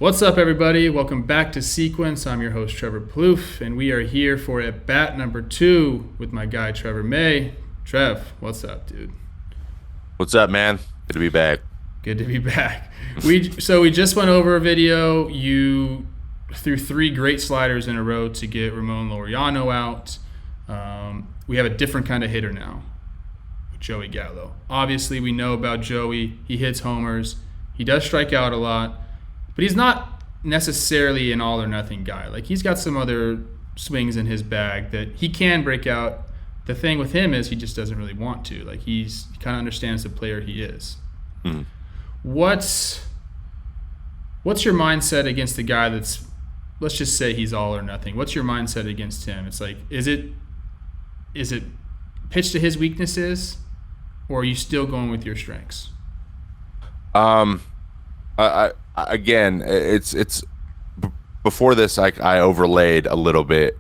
What's up, everybody? Welcome back to Sequence. I'm your host, Trevor Plouffe, and we are here for at bat number 2 with my guy, Trevor May. Trev, what's up, dude? What's up, man? Good to be back. Good to be back. We just went over a video. You threw 3 great sliders in a row to get Ramon Laureano out. We have a different kind of hitter now, Joey Gallo. Obviously, we know about Joey. He hits homers. He does strike out a lot. But he's not necessarily an all-or-nothing guy. Like, he's got some other swings in his bag that he can break out. The thing with him is he just doesn't really want to. Like, he kind of understands the player he is. Mm-hmm. What's your mindset against the guy that's, let's just say he's all or nothing. What's your mindset against him? It's like, is it pitch to his weaknesses, or are you still going with your strengths? Again, it's before this. I overlaid a little bit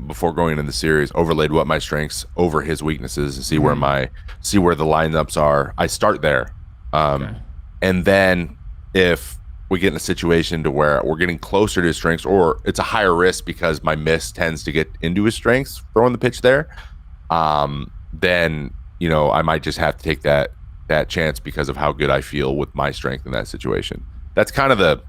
before going into the series. Overlaid what my strengths over his weaknesses and see where the lineups are. I start there, and then if we get in a situation to where we're getting closer to his strengths, or it's a higher risk because my miss tends to get into his strengths, throwing the pitch there, then I might just have to take that chance because of how good I feel with my strength in that situation. That's kind of the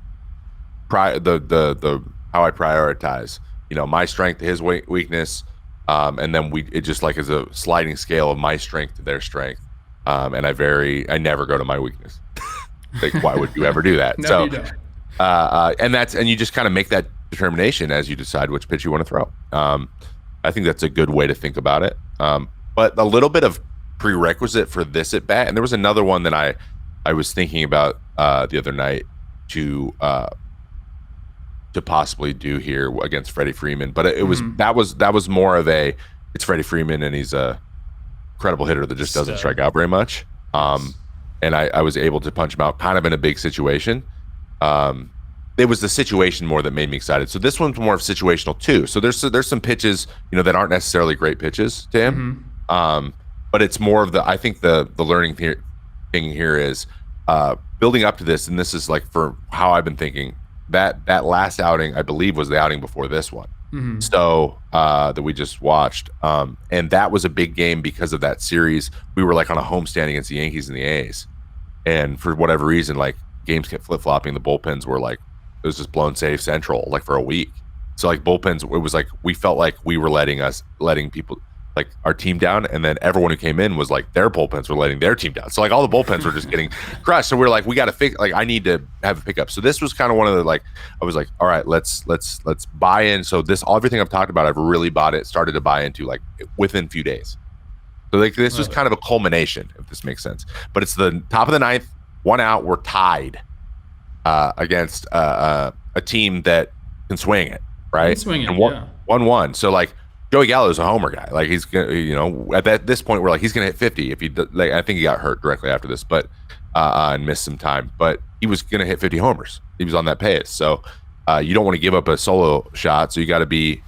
how I prioritize. My strength to his weakness, and then it just like is a sliding scale of my strength to their strength. And I never go to my weakness. Like, why would you ever do that? No, So, you don't. and you just kind of make that determination as you decide which pitch you want to throw. I think that's a good way to think about it. But a little bit of prerequisite for this at bat, and there was another one that I was thinking about the other night to possibly do here against Freddie Freeman, but it was that was more of it's Freddie Freeman, and he's a incredible hitter that just doesn't strike out very much. And I was able to punch him out kind of in a big situation. It was the situation more that made me excited. So this one's more of situational too. So there's some pitches that aren't necessarily great pitches to him. But it's more of I think the learning thing here is building up to this, and this is like for how I've been thinking. That last outing, I believe, was the outing before this one. So that we just watched, and that was a big game because of that series. We were like on a homestand against the Yankees and the A's, and for whatever reason, like games kept flip-flopping. The bullpens were like, it was just blown safe central like for a week. So like bullpens, it was like we felt like we were letting people, like our team down, and then everyone who came in was like their bullpens were letting their team down. So like all the bullpens were just getting crushed. So we were like, we got to fix. Like I need to have a pickup. So this was kind of one of the I was like, all right, let's buy in. So everything I've talked about, I've really started to buy into like within a few days. So like this was kind of a culmination, if this makes sense. But it's the top of the 9th, 1 out. We're tied against a team that can swing it, right? Swing it, and 1-1. So like. Joey Gallo is a homer guy. Like he's gonna, at this point, we're like he's gonna hit 50 if he. Like I think he got hurt directly after this, but and missed some time. But he was gonna hit 50 homers. He was on that pace. So you don't want to give up a solo shot. So you got to be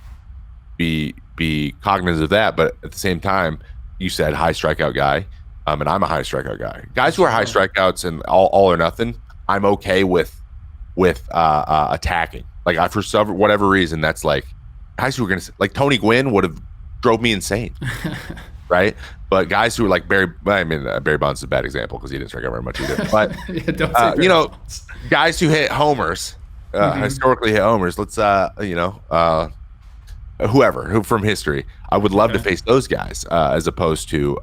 cognizant of that. But at the same time, you said high strikeout guy, and I'm a high strikeout guy. Guys who are high strikeouts and all or nothing, I'm okay with attacking. Like for whatever reason, that's like. Guys who were gonna like Tony Gwynn would have drove me insane, right? But guys who were like Barry Bonds is a bad example because he didn't strike out very much either. But guys who hit homers, historically hit homers. Let's who from history. I would love to face those guys as opposed to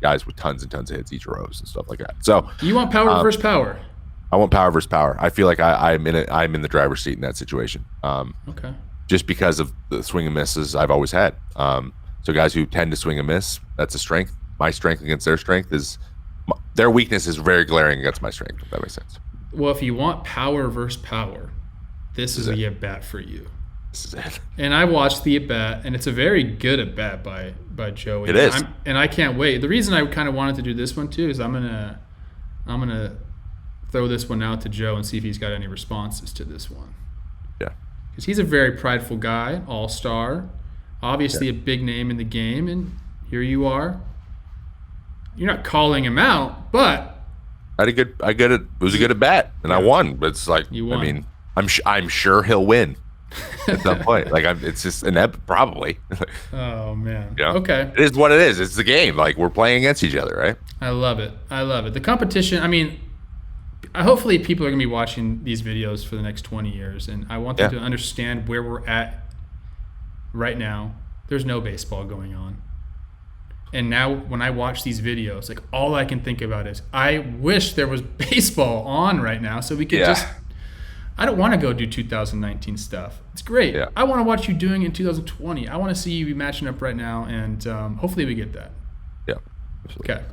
guys with tons and tons of hits, Ichiros and stuff like that. So you want power versus power. I want power versus power. I feel like I'm in the driver's seat in that situation. Okay. Just because of the swing and misses I've always had. So guys who tend to swing and miss, that's a strength. My strength against their strength is, their weakness is very glaring against my strength, if that makes sense. Well, if you want power versus power, this is the at-bat for you. This is it. And I watched the at-bat, and it's a very good at-bat by Joey. It is. And I can't wait. The reason I kind of wanted to do this one, too, is I'm gonna throw this one out to Joe and see if he's got any responses to this one. Yeah. Because he's a very prideful guy, all-star, obviously a big name in the game, and here you are. You're not calling him out, but It was a good at bat, and I won. But it's like, You won. I mean, I'm sure he'll win at some point. Like, it's just probably. Oh man. You know? Okay. It is what it is. It's the game. Like, we're playing against each other, right? I love it. The competition. I mean, hopefully people are gonna be watching these videos for the next 20 years, and I want them to understand where we're at right now. There's no baseball going on. And now when I watch these videos, like, all I can think about is I wish there was baseball on right now so we could just – I don't want to go do 2019 stuff. It's great. Yeah. I want to watch you doing it in 2020. I want to see you be matching up right now, and hopefully we get that. Yeah, absolutely. Okay.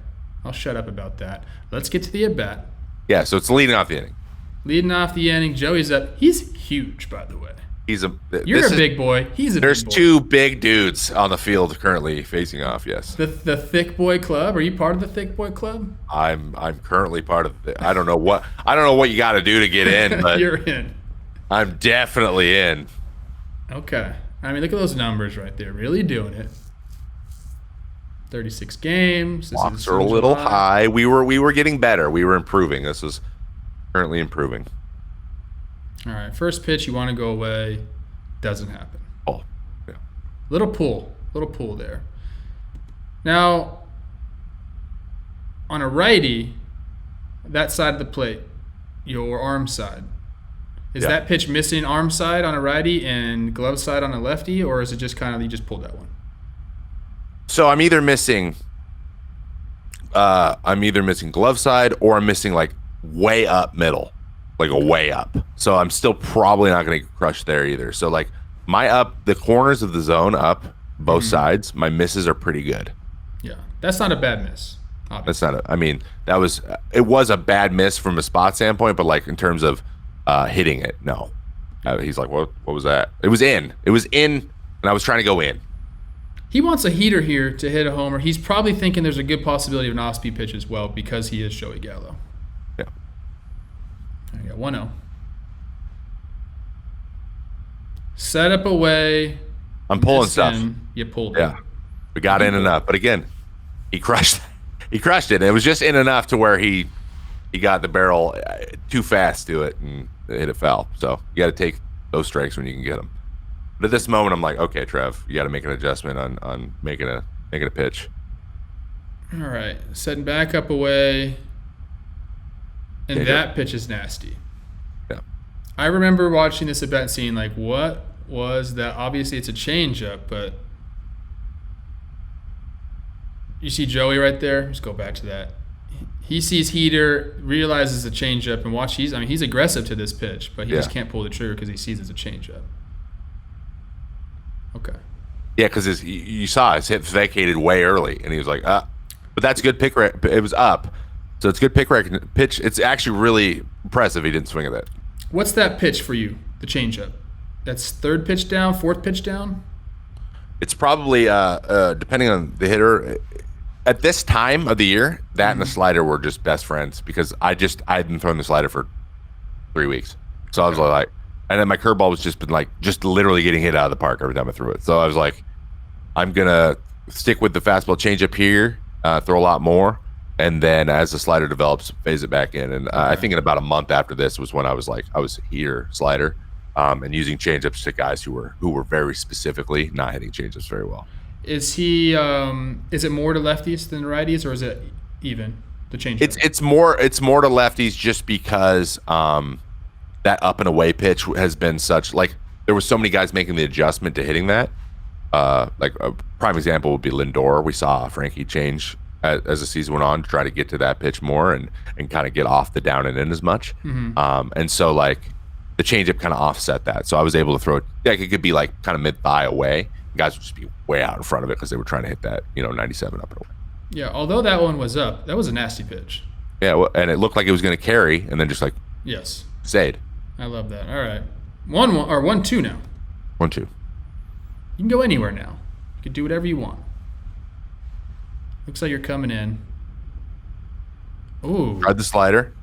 I'll shut up about that. Let's get to the at-bat. Yeah, so it's leading off the inning. Leading off the inning, Joey's up. He's huge, by the way. You're a big boy. He's a big boy. There's two big dudes on the field currently facing off. Yes. The thick boy club. Are you part of the thick boy club? I'm currently part of it. I don't know what you got to do to get in, but You're in. I'm definitely in. Okay. I mean, look at those numbers right there. Really doing it. 36 games. Walks are a little high. We were getting better. We were improving. This is currently improving. All right. First pitch, you want to go away. Doesn't happen. Oh, yeah. Little pull there. Now, on a righty, that side of the plate, your arm side, is that pitch missing arm side on a righty and glove side on a lefty, or is it just kind of you just pulled that one? So I'm either missing glove side, or I'm missing like way up middle, like a way up. So I'm still probably not going to crush there either. So like the corners of the zone up both sides, my misses are pretty good. Yeah, that's not a bad miss. Obviously. That's not it was a bad miss from a spot standpoint, but like in terms of hitting it, no. He's like, what was that? It was in, and I was trying to go in. He wants a heater here to hit a homer. He's probably thinking there's a good possibility of an off-speed pitch as well because he is Joey Gallo. Yeah. I got 1-0. Set up away. I'm pulling stuff. You pulled it. Yeah. We got in enough. But again, he crushed it. It was just in enough to where he got the barrel too fast to it and hit it foul. So you got to take those strikes when you can get them. But at this moment, I'm like, okay, Trev, you got to make an adjustment on making a pitch. All right. Setting back up away. And that pitch is nasty. Yeah. I remember watching this at bat and seeing, like, what was that? Obviously, it's a changeup, but you see Joey right there? Let's go back to that. He sees heater, realizes a changeup, and watch. He's aggressive to this pitch, but he just can't pull the trigger because he sees it's a changeup. Okay. Yeah, because you saw his hit vacated way early, and he was like, but that's good pick. It was up, so it's good pitch. It's actually really impressive he didn't swing at that. What's that pitch for you? The changeup. That's third pitch down, fourth pitch down. It's probably depending on the hitter. At this time of the year, that and the slider were just best friends because I'd been throwing the slider for 3 weeks, so I was like. And then my curveball was just literally getting hit out of the park every time I threw it. So I was like, I'm gonna stick with the fastball changeup here, throw a lot more, and then as the slider develops, phase it back in. And I think in about a month after this was when I was heater slider, and using changeups to guys who were very specifically not hitting changeups very well. Is he? Is it more to lefties than righties, or is it even the changeup? It's more to lefties just because. That up and away pitch has been there were so many guys making the adjustment to hitting that. Like a prime example would be Lindor. We saw Frankie change as the season went on to try to get to that pitch more and kind of get off the down and in as much. Mm-hmm. And so like the changeup kind of offset that. So I was able to throw it. Like it could be like kind of mid thigh away. Guys would just be way out in front of it because they were trying to hit that 97 up and away. Yeah, although that one was up, that was a nasty pitch. Yeah, well, and it looked like it was going to carry and then just like stayed. I love that. All right. 1-1 or 1-2 now. 1-2. You can go anywhere now. You can do whatever you want. Looks like you're coming in. Ooh. Tried the slider.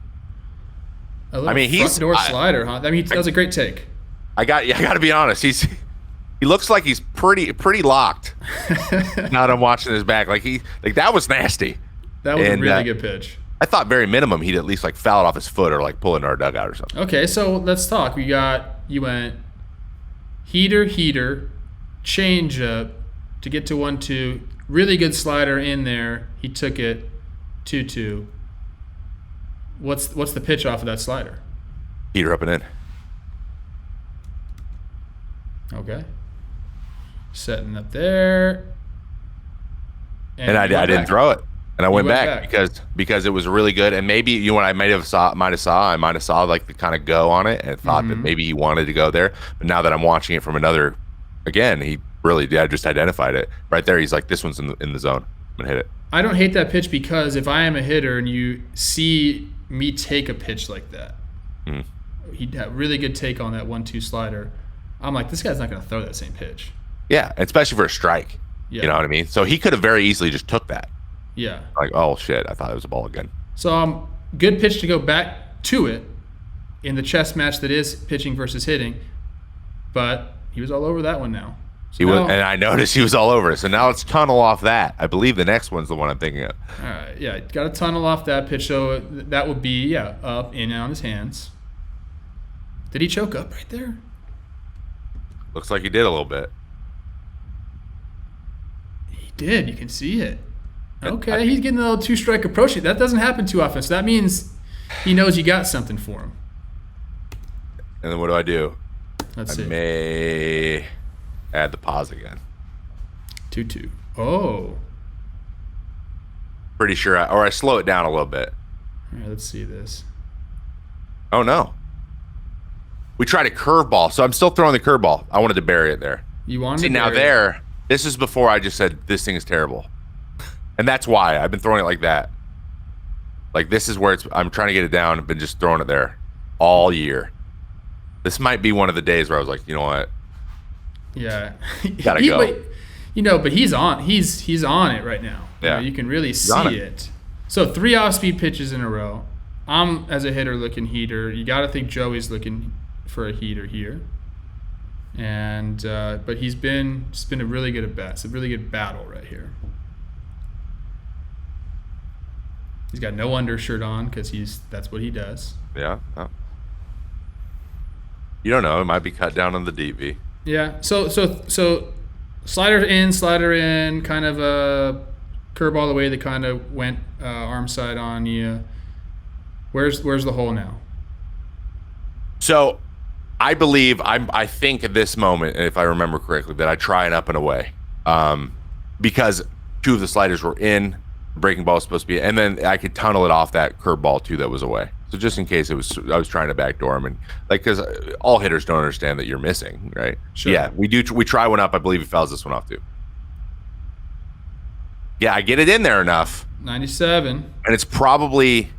Front door slider, huh? That was a great take. I got to be honest. He looks like he's pretty locked. Now that I'm watching his back, that was nasty. That was a really good pitch. I thought very minimum he'd at least like foul it off his foot or like pull into our dugout or something. Okay, so let's talk. You went heater, change up to get to 1-2. Really good slider in there. He took it 2-2. What's the pitch off of that slider? Heater up and in. Okay. Setting up there. And I didn't throw it. And I went back because it was really good. And maybe I might have saw like the kind of go on it and thought that maybe he wanted to go there. But now that I'm watching it from another, again, he really just identified it right there. He's like, this one's in the zone. I'm gonna hit it. I don't hate that pitch because if I am a hitter and you see me take a pitch like that, he had a really good take on that 1-2 slider. I'm like, this guy's not gonna throw that same pitch. Yeah, especially for a strike. Yeah. You know what I mean? So he could have very easily just took that. Yeah. Like, oh shit, I thought it was a ball again. So good pitch to go back to it in the chess match that is pitching versus hitting, but he was all over that one now. So and I noticed he was all over it. So now let's tunnel off that. I believe the next one's the one I'm thinking of. All right, yeah, got to tunnel off that pitch. So that would be up, in, and on his hands. Did he choke up right there? Looks like he did a little bit. He did. You can see it. Okay, he's getting a little 2-strike approach. That doesn't happen too often. So that means he knows you got something for him. And then what do I do? Let's see. I may add the pause again. 2-2. Oh. Pretty sure, I slow it down a little bit. All right, let's see this. Oh, no. We tried a curveball, so I'm still throwing the curveball. I wanted to bury it there. You wanted to bury it? This is before I just said, this thing is terrible. And that's why I've been throwing it like that. Like, this is where I'm trying to get it down. I've been just throwing it there all year. This might be one of the days where I was like, you know what? Yeah. Gotta go. But he's on it right now. Yeah. You can really see it. So 3 off-speed pitches in a row. I'm, as a hitter, looking heater. You got to think Joey's looking for a heater here. And but it's been a really good at-bat. It's a really good battle right here. He's got no undershirt on because that's what he does. Yeah. Oh. You don't know. It might be cut down on the DV. Yeah. So slider in, kind of a curveball away that kind of went arm side on you. Where's the hole now? So I believe I think at this moment, if I remember correctly, that I try an up and away because 2 of the sliders were in. Breaking ball was supposed to be, and then I could tunnel it off that curveball too that was away. So just in case I was trying to backdoor him, and like, because all hitters don't understand that you're missing, right? Sure. Yeah, we try one up. I believe he fouls this one off too. Yeah, I get it in there enough. 97. And it's probably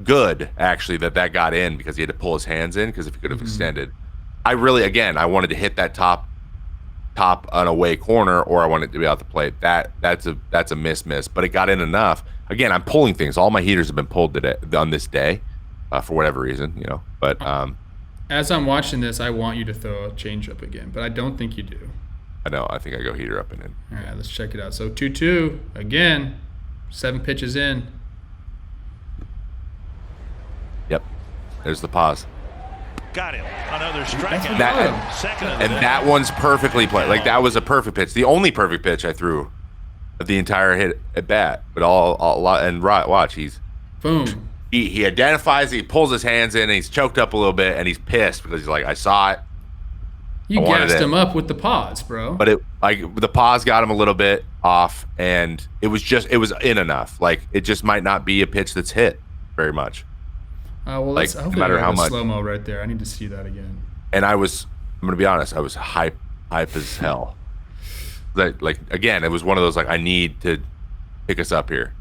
good actually that got in because he had to pull his hands in because if he could have extended, I wanted to hit that top on away corner, or I want it to be out the plate. That's a miss, but it got in enough. Again, I'm pulling things. All my heaters have been pulled today on this day, for whatever reason, But as I'm watching this, I want you to throw a changeup again, but I don't think you do. I know. I think I go heater up and in. All right, let's check it out. So 2-2 again, 7 pitches in. Yep. There's the pause. Got him. Another strikeout. That one's perfectly played. Like, that was a perfect pitch. The only perfect pitch I threw of the entire hit at bat. But watch, he's boom. He identifies, he pulls his hands in, and he's choked up a little bit, and he's pissed because he's like, I saw it. You gassed him up with the pause, bro. But the pause got him a little bit off, and it was in enough. Like, it just might not be a pitch that's hit very much. Well, like, no matter how much slow-mo right there. I need to see that again. And I'm gonna be honest, I was hype as hell. Like again, it was one of those like, I need to pick us up here.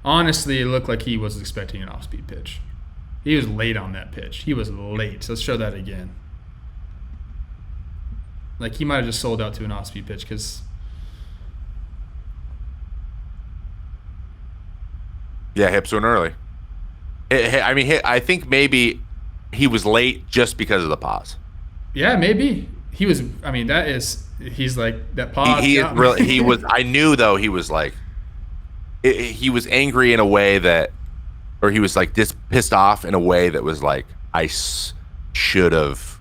Honestly, it looked like he was expecting an off-speed pitch. He was late on that pitch. He was late. So let's show that again. Like, he might have just sold out to an off-speed pitch because. Yeah, hips went early. I think maybe he was late just because of the pause. Yeah, maybe he was. I mean, he's like that pause. He was. I knew though he was like, he was angry in a way that or he was like pissed off in a way that was like, I should have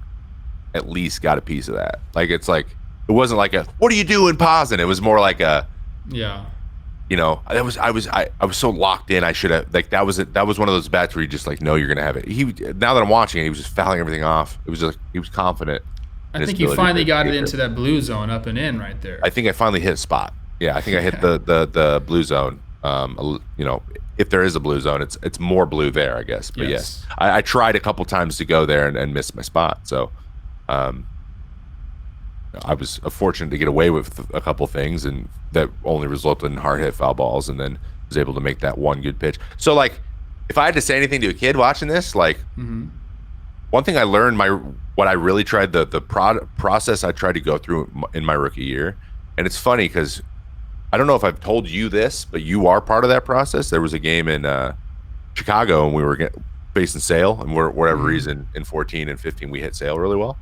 at least got a piece of that. Like, it's like, it wasn't like a, what are you doing pausing? It was more like a, yeah. You know, I was so locked in. I should have, like, that was one of those bats where you just like know you're gonna have it. Now that I'm watching it, he was just fouling everything off. It was just, he was confident. I think you finally got it into that blue zone up and in right there. I think I finally hit a spot. Yeah, I think I hit the blue zone. You know, if there is a blue zone, it's more blue there, I guess. But yes, I tried a couple times to go there and missed my spot. So, I was fortunate to get away with a couple things, and that only resulted in hard hit foul balls, and then was able to make that one good pitch. So, like, if I had to say anything to a kid watching this, like, one thing I learned, what I really tried, the process I tried to go through in my rookie year, and it's funny because I don't know if I've told you this, but you are part of that process. There was a game in Chicago, and we were facing Sale, and for whatever reason, in 14 and 15, we hit Sale really well.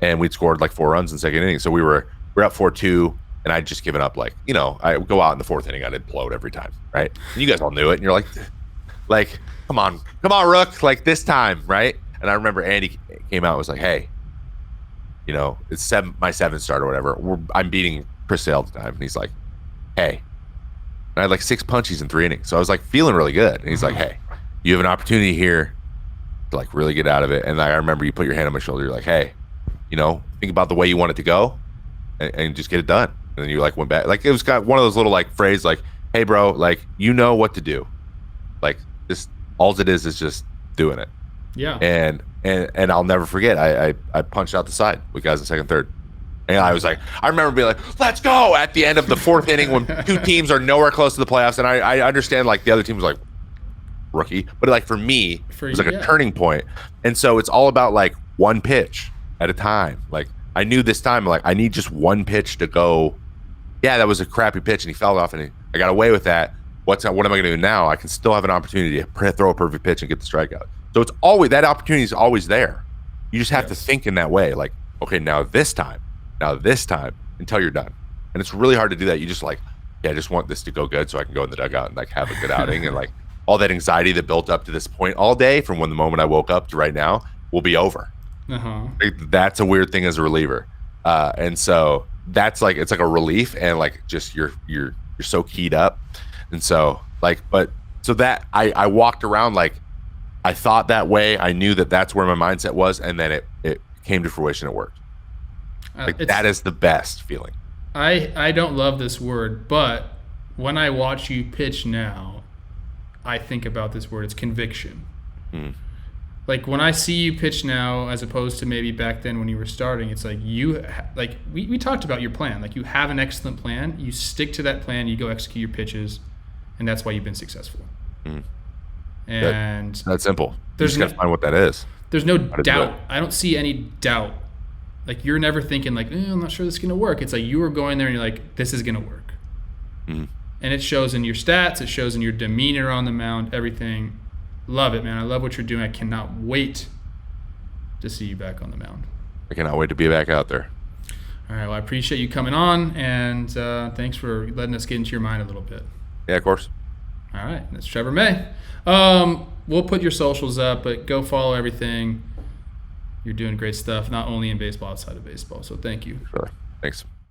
And we'd scored like 4 runs in second inning. So we were up 4-2, and I'd just given up. Like, you know, I would go out in the fourth inning, I'd implode every time, right? And you guys all knew it, and you're like, come on, Rook, like this time, right? And I remember Andy came out and was like, hey, you know, it's my 7th start or whatever. I'm beating Chris Sale at the time, and he's like, hey. And I had like 6 punchies in 3 innings, so I was like feeling really good. And he's like, hey, you have an opportunity here to like really get out of it. And I remember you put your hand on my shoulder, you're like, hey, you know, think about the way you want it to go and just get it done. And then you like went back. Like, it was kind of one of those little like phrases like, hey bro, like, you know what to do. Like, just all it is just doing it. Yeah. And I'll never forget, I punched out the side with guys in second, third. And I was like, I remember being like, let's go at the end of the 4th inning when 2 teams are nowhere close to the playoffs. And I understand like the other team was like, rookie, but like for me, it was like a turning point. And so it's all about like one pitch at a time. Like, I knew this time, like, I need just one pitch to go. Yeah, that was a crappy pitch, and he fouled off, and I got away with that. What am I going to do now? I can still have an opportunity to throw a perfect pitch and get the strikeout. So it's always, that opportunity is always there. You just have to think in that way. Like, okay, now this time, until you're done. And it's really hard to do that. You just like, yeah, I just want this to go good so I can go in the dugout and like have a good outing. And like all that anxiety that built up to this point all day from when the moment I woke up to right now will be over. That's a weird thing as a reliever. And so that's like, it's like a relief, and like just you're so keyed up. And so like, but so that I walked around like I thought that way. I knew that that's where my mindset was, and then it came to fruition. It worked. Like, that is the best feeling. I don't love this word, but when I watch you pitch now, I think about this word. It's conviction. Like, when I see you pitch now, as opposed to maybe back then when you were starting, it's like we talked about your plan. Like, you have an excellent plan. You stick to that plan. You go execute your pitches, and that's why you've been successful. And that's simple. You just got to find what that is. There's no doubt. I don't see any doubt. Like, you're never thinking like, I'm not sure this is going to work. It's like you were going there and you're like, this is going to work. And it shows in your stats. It shows in your demeanor on the mound, everything. Love it, man. I love what you're doing. I cannot wait to see you back on the mound. I cannot wait to be back out there. All right. Well, I appreciate you coming on, and thanks for letting us get into your mind a little bit. Yeah, of course. All right. That's Trevor May. We'll put your socials up, but go follow everything. You're doing great stuff, not only in baseball, outside of baseball. So thank you. Sure. Thanks.